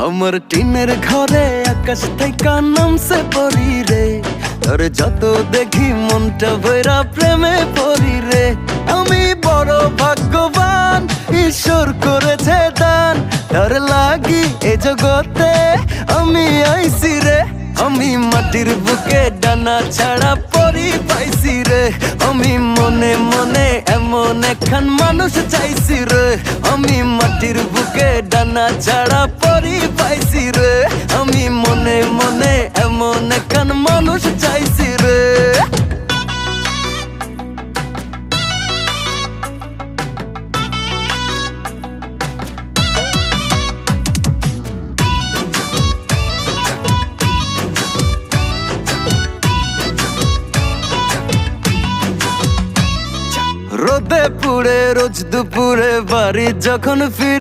আমার টিনের ঘরে আকাশ থেকে নামছে পরি রে, তোর যত দেখি মনটা ভৈরা প্রেমে পরি রে। আমি বড় ভাগ্যবান, ঈশ্বর করেছে দান, তোর লাগি এ জগতে আমি আইছি রে। আমি মাটির বুকে ডানা ছাড়া পরি পাইছি রে, আমি মনে মনে এমন একখান মানুষ চাইছি রে। আমি মাটির বুকে ডানা ছাড়া পরি পাইছি রে, আমি মনে মনে এমন একখান মানুষ চাইছি রে। রোদে পুড়ে রোজ দুপুরে বাড়ি যখন ফির